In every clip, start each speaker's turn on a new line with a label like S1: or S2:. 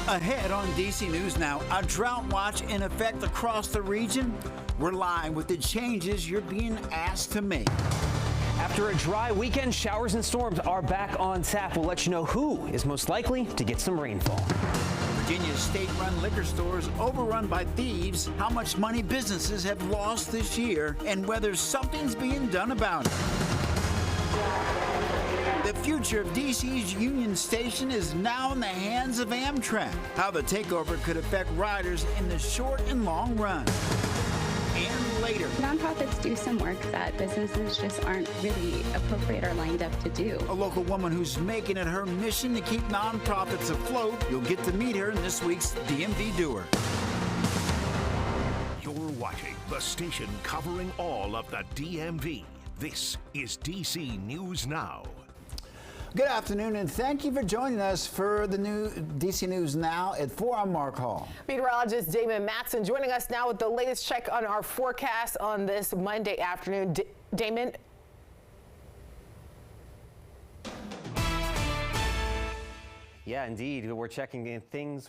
S1: Ahead on DC News Now, a drought watch in effect across the region. We're live with the changes you're being asked to make.
S2: After a dry weekend, showers and storms are back on tap. We'll let you know who is most likely to get some rainfall.
S1: Virginia's state-run liquor stores overrun by thieves, how much money businesses have lost this year, and whether something's being done about it. The future of DC's Union Station is now in the hands of Amtrak. How the takeover could affect riders in the short and long run. And later,
S3: nonprofits do some work that businesses just aren't really appropriate or lined up to do.
S1: A local woman who's making it her mission to keep nonprofits afloat. You'll get to meet her in this week's DMV Doer.
S4: You're watching the station covering all of the DMV. This is DC News Now.
S1: Good afternoon, and thank you for joining us for the new DC News Now at 4. I'm Mark Hall.
S5: Meteorologist Damon Matson joining us now with the latest check on our forecast on this Monday afternoon. Damon?
S2: Yeah, indeed. We're checking in things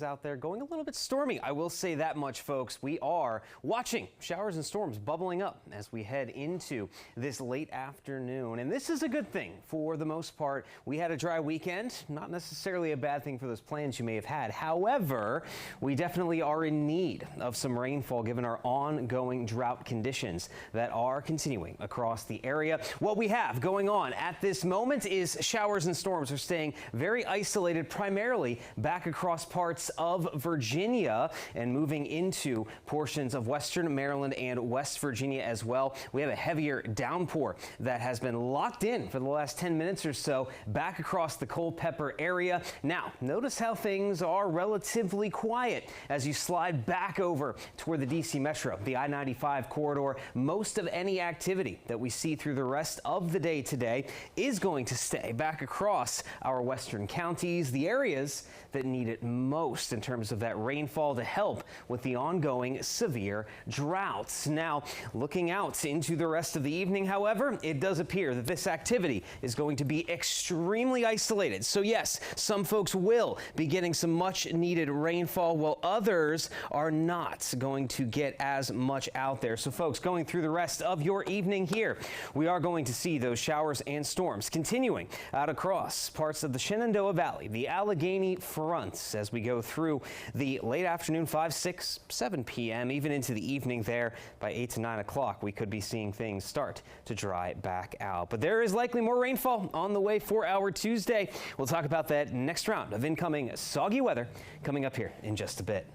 S2: out there going a little bit stormy. I will say that much, folks. We are watching showers and storms bubbling up as we head into this late afternoon. And this is a good thing for the most part. We had a dry weekend, not necessarily a bad thing for those plans you may have had. However, we definitely are in need of some rainfall given our ongoing drought conditions that are continuing across the area. What we have going on at this moment is showers and storms are staying very isolated, primarily back across parts of Virginia and moving into portions of western Maryland and West Virginia as well. We have a heavier downpour that has been locked in for the last 10 minutes or so back across the Culpeper area. Now, notice how things are relatively quiet as you slide back over toward the DC Metro, the I-95 corridor. Most of any activity that we see through the rest of the day today is going to stay back across our western counties, the areas that need it most in terms of that rainfall to help with the ongoing severe droughts. Now, looking out into the rest of the evening, however, it does appear that this activity is going to be extremely isolated. So yes, some folks will be getting some much needed rainfall, while others are not going to get as much out there. So folks, going through the rest of your evening here, we are going to see those showers and storms continuing out across parts of the Shenandoah Valley, the Allegheny fronts, as we go through the late afternoon, 5, 6, 7 p.m., even into the evening there. By 8 to 9 o'clock, we could be seeing things start to dry back out. But there is likely more rainfall on the way for our Tuesday. We'll talk about that next round of incoming soggy weather coming up here in just a bit.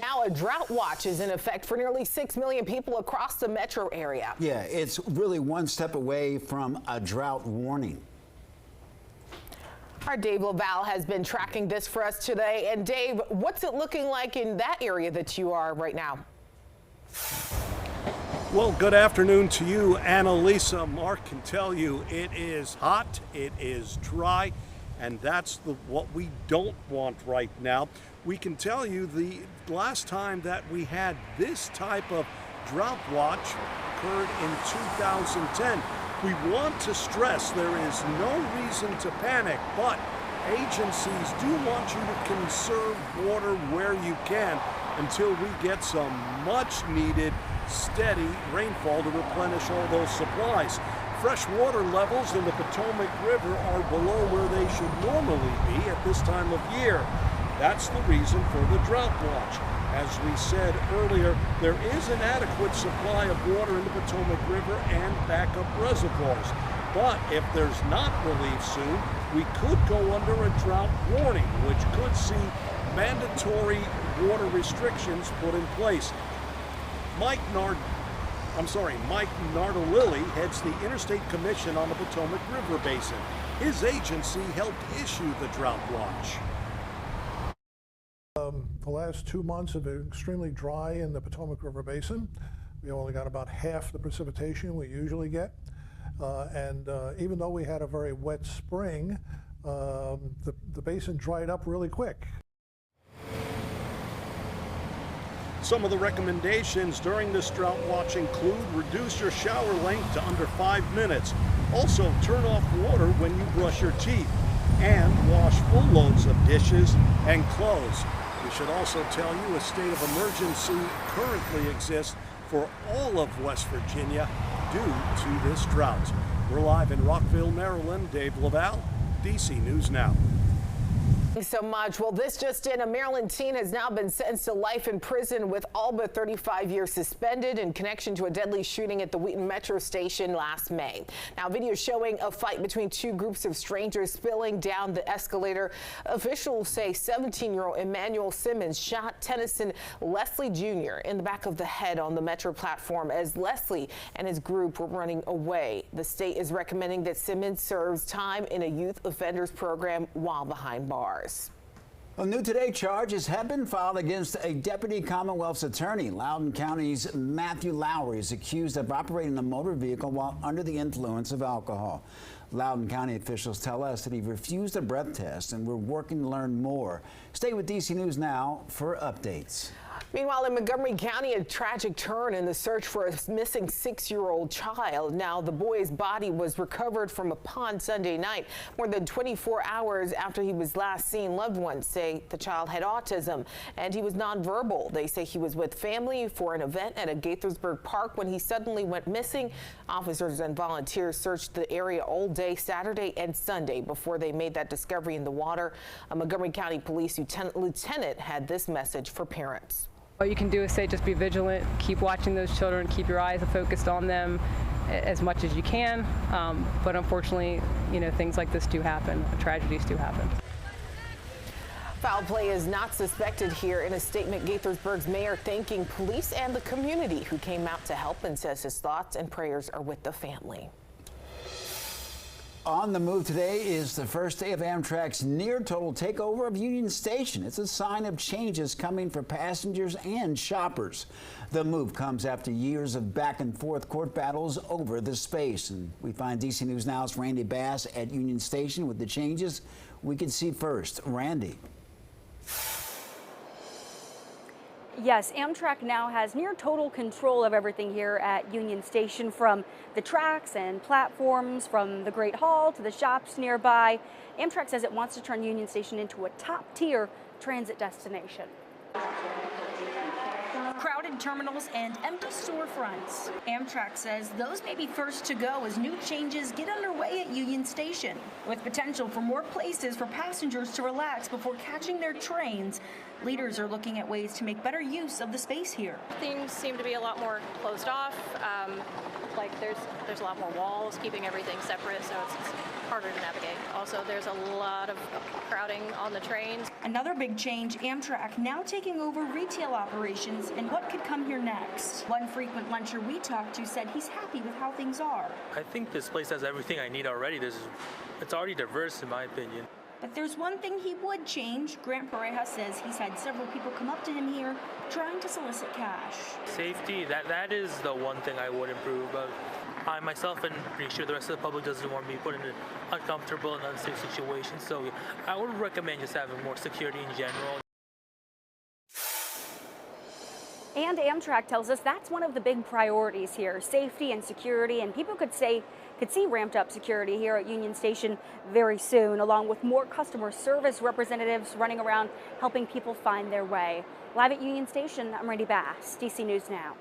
S5: Now a drought watch is in effect for nearly 6 million people across the metro area.
S1: Yeah, it's really one step away from a drought warning.
S5: Our Dave LaValle has been tracking this for us today. And Dave, what's it looking like in that area that you are right now?
S6: Well, good afternoon to you, Annalisa. Mark can tell you it is hot, it is dry, and that's what we don't want right now. We can tell you the last time that we had this type of drought watch occurred in 2010. We want to stress there is no reason to panic, but agencies do want you to conserve water where you can until we get some much needed steady rainfall to replenish all those supplies. Fresh water levels in the Potomac River are below where they should normally be at this time of year. That's the reason for the drought watch. As we said earlier, there is an adequate supply of water in the Potomac River and backup reservoirs. But if there's not relief soon, we could go under a drought warning, which could see mandatory water restrictions put in place. Mike Nardolilli heads the Interstate Commission on the Potomac River Basin. His agency helped issue the drought watch.
S7: The last 2 months have been extremely dry in the Potomac River Basin. We only got about half the precipitation we usually get. Even though we had a very wet spring, the basin dried up really quick.
S6: Some of the recommendations during this drought watch include reduce your shower length to under 5 minutes. Also, turn off water when you brush your teeth and wash full loads of dishes and clothes. We should also tell you a state of emergency currently exists for all of West Virginia due to this drought. We're live in Rockville, Maryland. Dave Laval, DC News Now.
S5: Thanks so much. Well, this just in, a Maryland teen has now been sentenced to life in prison with all but 35 years suspended in connection to a deadly shooting at the Wheaton Metro station last May. Now, video showing a fight between two groups of strangers spilling down the escalator. Officials say 17-year-old Emmanuel Simmons shot Tennyson Leslie Jr. in the back of the head on the Metro platform as Leslie and his group were running away. The state is recommending that Simmons serves time in a youth offenders program while behind bars.
S1: Well, new today, charges have been filed against a deputy Commonwealth's attorney. Loudoun County's Matthew Lowry is accused of operating a motor vehicle while under the influence of alcohol. Loudoun County officials tell us that he refused a breath test, and we're working to learn more. Stay with DC News Now for updates.
S5: Meanwhile, in Montgomery County, a tragic turn in the search for a missing 6-year-old child. Now, the boy's body was recovered from a pond Sunday night, more than 24 hours after he was last seen. Loved ones say the child had autism and he was nonverbal. They say he was with family for an event at a Gaithersburg park when he suddenly went missing. Officers and volunteers searched the area all day Saturday and Sunday before they made that discovery in the water. A Montgomery County Police lieutenant had this message for parents.
S8: All you can do is say just be vigilant, keep watching those children, keep your eyes focused on them as much as you can. But unfortunately, you know, things like this do happen. Tragedies do happen.
S5: Foul play is not suspected here. In a statement, Gaithersburg's mayor thanking police and the community who came out to help and says his thoughts and prayers are with the family.
S1: On the move today is the first day of Amtrak's near total takeover of Union Station. It's a sign of changes coming for passengers and shoppers. The move comes after years of back and forth court battles over the space. And we find DC News Now's Randy Bass at Union Station with the changes we can see first. Randy.
S9: Yes, Amtrak now has near total control of everything here at Union Station, from the tracks and platforms, from the Great Hall to the shops nearby. Amtrak says it wants to turn Union Station into a top-tier transit destination.
S10: Crowded terminals and empty storefronts. Amtrak says those may be first to go as new changes get underway at Union Station, with potential for more places for passengers to relax before catching their trains. Leaders are looking at ways to make better use of the space here.
S11: Things seem to be a lot more closed off. Like there's a lot more walls keeping everything separate, so it's harder to navigate. Also, there's a lot of crowding on the trains.
S10: Another big change, Amtrak now taking over retail operations and what could come here next. One frequent luncher we talked to said he's happy with how things are.
S12: I think this place has everything I need already. It's already diverse in my opinion.
S10: But there's one thing he would change. Grant Pareja says he's had several people come up to him here trying to solicit cash.
S12: Safety, that is the one thing I would improve. But I myself and pretty sure the rest of the public doesn't want to be put in an uncomfortable and unsafe situation. So I would recommend just having more security in general.
S9: And Amtrak tells us that's one of the big priorities here, safety and security, and people could see ramped up security here at Union Station very soon, along with more customer service representatives running around helping people find their way. Live at Union Station, I'm Randy Bass, DC News Now.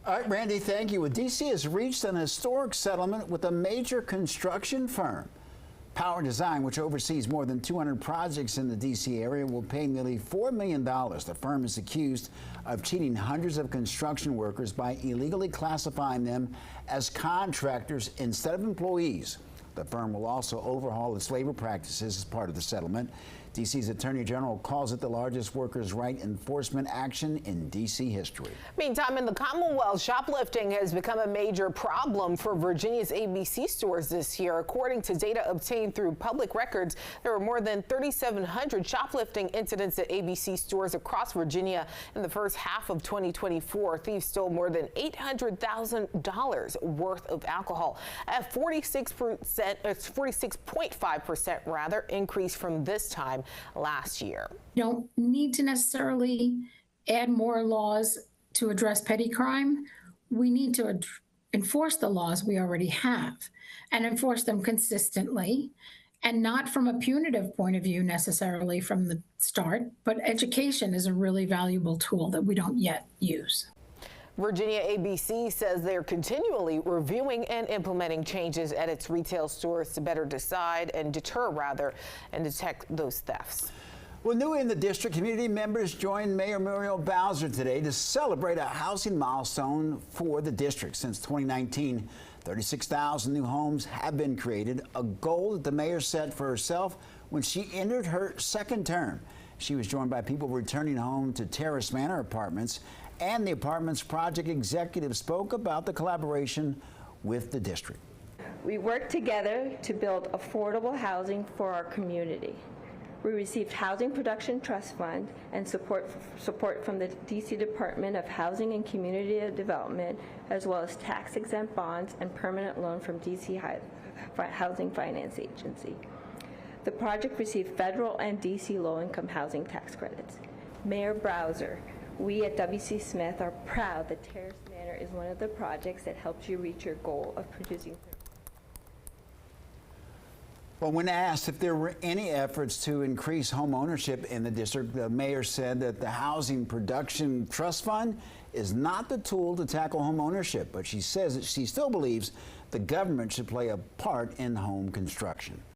S1: All right, Randy, thank you. Well, DC has reached an historic settlement with a major construction firm. Power Design, which oversees more than 200 projects in the D.C. area, will pay nearly $4 million. The firm is accused of cheating hundreds of construction workers by illegally classifying them as contractors instead of employees. The firm will also overhaul its labor practices as part of the settlement. D.C.'s Attorney General calls it the largest workers' right enforcement action in D.C. history.
S5: Meantime, in the Commonwealth, shoplifting has become a major problem for Virginia's ABC stores this year. According to data obtained through public records, there were more than 3,700 shoplifting incidents at ABC stores across Virginia in the first half of 2024. Thieves stole more than $800,000 worth of alcohol, a 46.5% rather increase from this time last year.
S13: You don't need to necessarily add more laws to address petty crime. We need to enforce the laws we already have and enforce them consistently and not from a punitive point of view necessarily from the start, but education is a really valuable tool that we don't yet use.
S5: Virginia ABC says they're continually reviewing and implementing changes at its retail stores to better decide and deter and detect those thefts.
S1: Well, new in the district, community members joined Mayor Muriel Bowser today to celebrate a housing milestone for the district. Since 2019, 36,000 new homes have been created, a goal that the mayor set for herself when she entered her second term. She was joined by people returning home to Terrace Manor apartments, and the apartments project executive spoke about the collaboration with the district.
S14: We worked together to build affordable housing for our community. We received Housing Production Trust Fund and support from the DC Department of Housing and Community Development, as well as tax-exempt bonds and permanent loan from DC Housing Finance Agency. The project received federal and DC low-income housing tax credits. Mayor Bowser, we at W.C. Smith are proud that Terrace Manor is one of the projects that helps you reach your goal of producing.
S1: Well, when asked if there were any efforts to increase home ownership in the district, the mayor said that the Housing Production Trust Fund is not the tool to tackle home ownership, but she says that she still believes the government should play a part in home construction.